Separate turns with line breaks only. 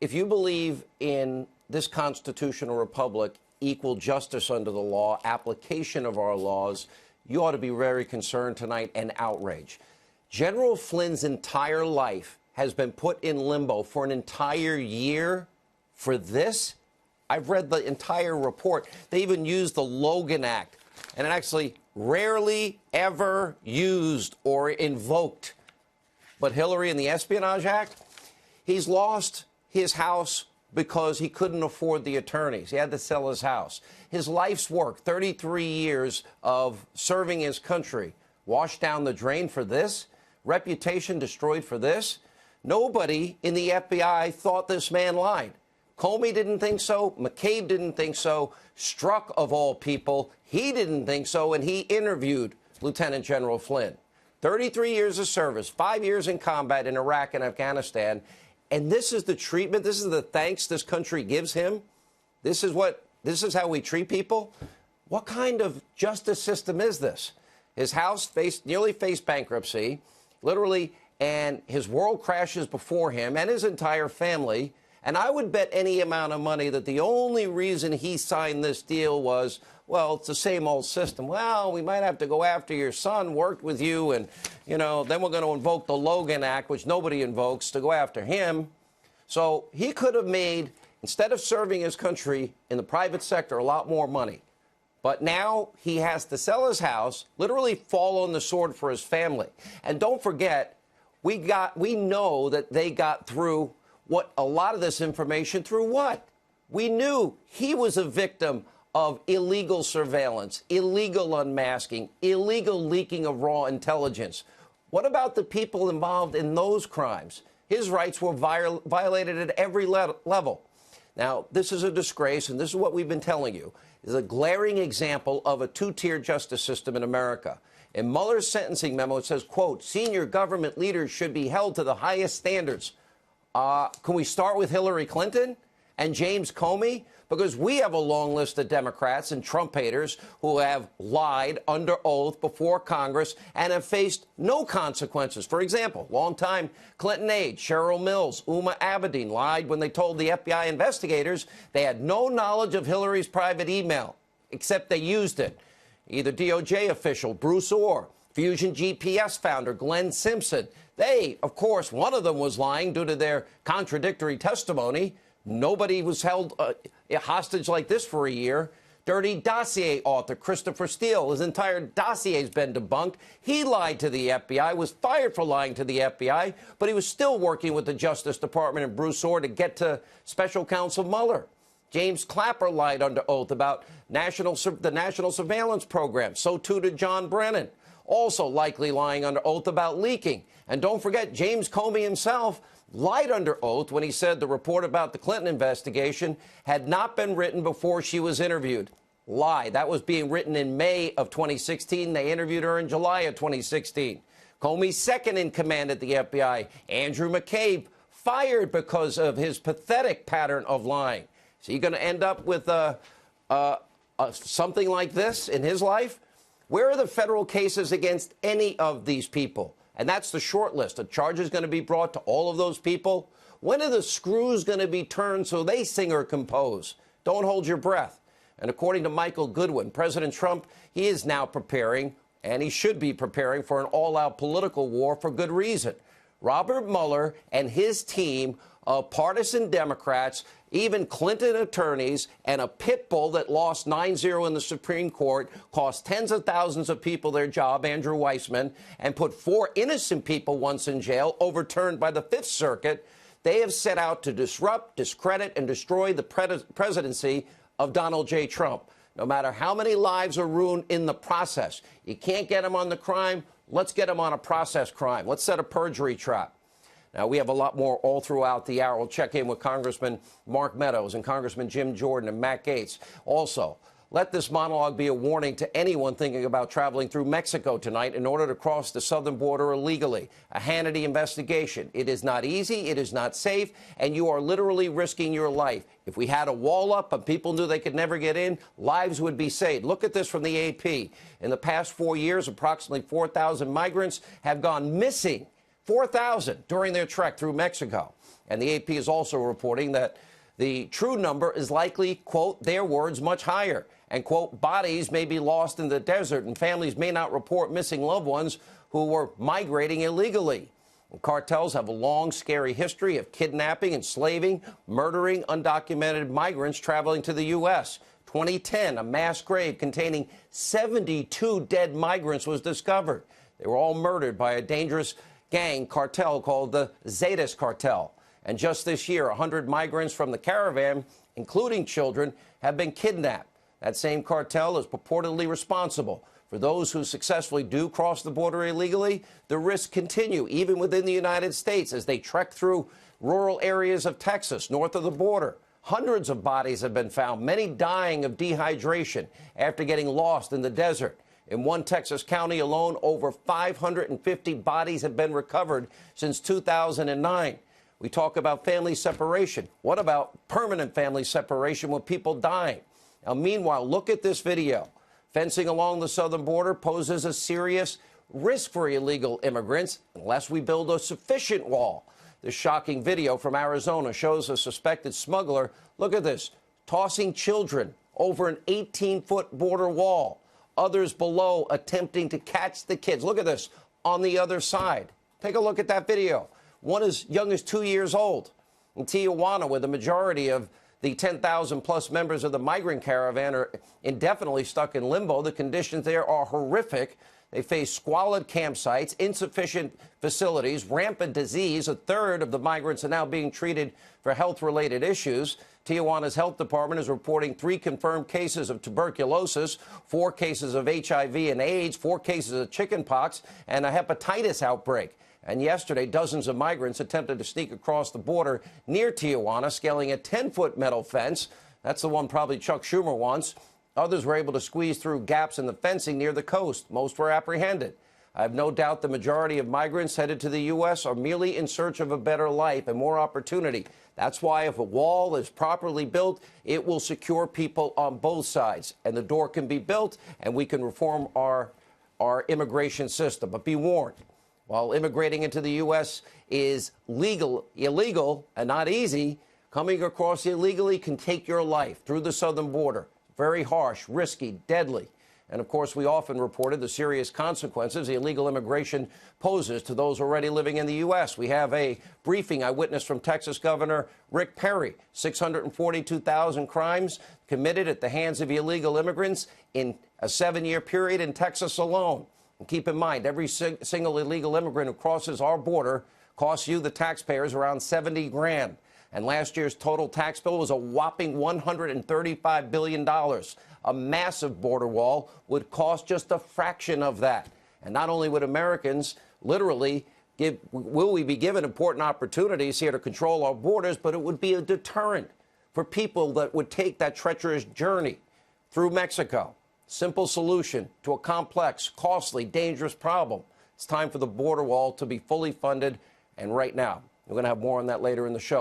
if you believe in this constitutional republic, equal justice under the law, application of our laws, you ought to be very concerned tonight and outraged. General Flynn's entire life has been put in limbo for an entire year for this. I've read the entire report. They even used the Logan Act, and it actually rarely ever used or invoked. But Hillary and the Espionage Act, he's lost his house because he couldn't afford the attorneys. He had to sell his house. His life's work, 33 years of serving his country, washed down the drain for this? Reputation destroyed for this? Nobody in the FBI thought this man lied. Comey didn't think so. McCabe didn't think so. Strzok, of all people, he didn't think so, and he interviewed Lieutenant General Flynn. 33 years of service, 5 years in combat in Iraq and Afghanistan, and this is the treatment, this is the thanks this country gives him? This is how we treat people? What kind of justice system is this? His house nearly faced bankruptcy, literally, and his world crashes before him and his entire family. And I would bet any amount of money that the only reason he signed this deal was, well, it's the same old system. Well, we might have to go after your son, worked with you, and, you know, then we're going to invoke the Logan Act, which nobody invokes, to go after him. So he could have made, instead of serving his country in the private sector, a lot more money. But now he has to sell his house, literally fall on the sword for his family. And don't forget, we know that they got through what a lot of this information through what? We knew he was a victim of illegal surveillance, illegal unmasking, illegal leaking of raw intelligence. What about the people involved in those crimes? His rights were violated at every level. Now, this is a disgrace, and this is what we've been telling you, is a glaring example of a two-tier justice system in America. In Mueller's sentencing memo, it says, quote, senior government leaders should be held to the highest standards. Can we start with Hillary Clinton and James Comey? Because we have a long list of Democrats and Trump haters who have lied under oath before Congress and have faced no consequences. For example, longtime Clinton aide Cheryl Mills, Uma Abedin lied when they told the FBI investigators they had no knowledge of Hillary's private email, except they used it. Either DOJ official Bruce Orr, Fusion GPS founder Glenn Simpson. They, of course, one of them was lying due to their contradictory testimony. Nobody was held hostage like this for a year. Dirty dossier author Christopher Steele, his entire dossier has been debunked. He lied to the FBI, was fired for lying to the FBI, but he was still working with the Justice Department and Bruce Orr to get to Special Counsel Mueller. James Clapper lied under oath about the national surveillance program. So too did John Brennan, also likely lying under oath about leaking. And don't forget, James Comey himself lied under oath when he said the report about the Clinton investigation had not been written before she was interviewed. Lie. That was being written in May of 2016. They interviewed her in July of 2016. Comey's second in command at the FBI, Andrew McCabe, fired because of his pathetic pattern of lying. Is he going to end up with something like this in his life? Where are the federal cases against any of these people? And that's the short list. A charge is going to be brought to all of those people. When are the screws going to be turned so they sing or compose? Don't hold your breath. And according to Michael Goodwin, President Trump, he is now preparing, and he should be preparing, for an all-out political war for good reason. Robert Mueller and his team of partisan Democrats, even Clinton attorneys, and a pit bull that lost 9-0 in the Supreme Court, cost tens of thousands of people their job, Andrew Weissman, and put 4 innocent people once in jail, overturned by the Fifth Circuit. They have set out to disrupt, discredit, and destroy the presidency of Donald J. Trump. No matter how many lives are ruined in the process, you can't get them on the crime. Let's get them on a process crime. Let's set a perjury trap. Now, we have a lot more all throughout the hour. We'll check in with Congressman Mark Meadows and Congressman Jim Jordan and Matt Gaetz. Also, let this monologue be a warning to anyone thinking about traveling through Mexico tonight in order to cross the southern border illegally. A Hannity investigation. It is not easy, it is not safe, and you are literally risking your life. If we had a wall up and people knew they could never get in, lives would be saved. Look at this from the AP. In the past 4 years, approximately 4,000 migrants have gone missing 4,000 during their trek through Mexico. And the AP is also reporting that the true number is likely, quote, their words, much higher. And, quote, bodies may be lost in the desert and families may not report missing loved ones who were migrating illegally. And cartels have a long, scary history of kidnapping, enslaving, murdering undocumented migrants traveling to the U.S. 2010, a mass grave containing 72 dead migrants was discovered. They were all murdered by a dangerous gang cartel called the Zetas cartel. And just this year, 100 migrants from the caravan, including children, have been kidnapped. That same cartel is purportedly responsible. For those who successfully do cross the border illegally, the risks continue, even within the United States, as they trek through rural areas of Texas, north of the border. Hundreds of bodies have been found, many dying of dehydration after getting lost in the desert. In one Texas county alone, over 550 bodies have been recovered since 2009. We talk about family separation. What about permanent family separation with people dying? Now, meanwhile, look at this video. Fencing along the southern border poses a serious risk for illegal immigrants unless we build a sufficient wall. This shocking video from Arizona shows a suspected smuggler, look at this, tossing children over an 18-foot border wall. Others below attempting to catch the kids. Look at this on the other side. Take a look at that video. One as young as 2 years old. In Tijuana, where the majority of the 10,000-plus members of the migrant caravan are indefinitely stuck in limbo, the conditions there are horrific. They face squalid campsites, insufficient facilities, rampant disease. A third of the migrants are now being treated for health-related issues. Tijuana's health department is reporting 3 confirmed cases of tuberculosis, 4 cases of HIV and AIDS, 4 cases of chickenpox, and a hepatitis outbreak. And yesterday, dozens of migrants attempted to sneak across the border near Tijuana, scaling a 10-foot metal fence. That's the one probably Chuck Schumer wants. Others were able to squeeze through gaps in the fencing near the coast. Most were apprehended. I have no doubt the majority of migrants headed to the U.S. are merely in search of a better life and more opportunity. That's why if a wall is properly built, it will secure people on both sides. And the door can be built, and we can reform our immigration system. But be warned, while immigrating into the U.S. is illegal, and not easy, coming across illegally can take your life through the southern border. Very harsh, risky, deadly. And, of course, we often reported the serious consequences illegal immigration poses to those already living in the U.S. We have a briefing I witnessed from Texas Governor Rick Perry. 642,000 crimes committed at the hands of illegal immigrants in a 7-year period in Texas alone. And keep in mind, every single illegal immigrant who crosses our border costs you, the taxpayers, around $70 grand. And last year's total tax bill was a whopping $135 billion. A massive border wall would cost just a fraction of that. And not only would Americans literally will we be given important opportunities here to control our borders, but it would be a deterrent for people that would take that treacherous journey through Mexico. Simple solution to a complex, costly, dangerous problem. It's time for the border wall to be fully funded, and right now. We're going to have more on that later in the show.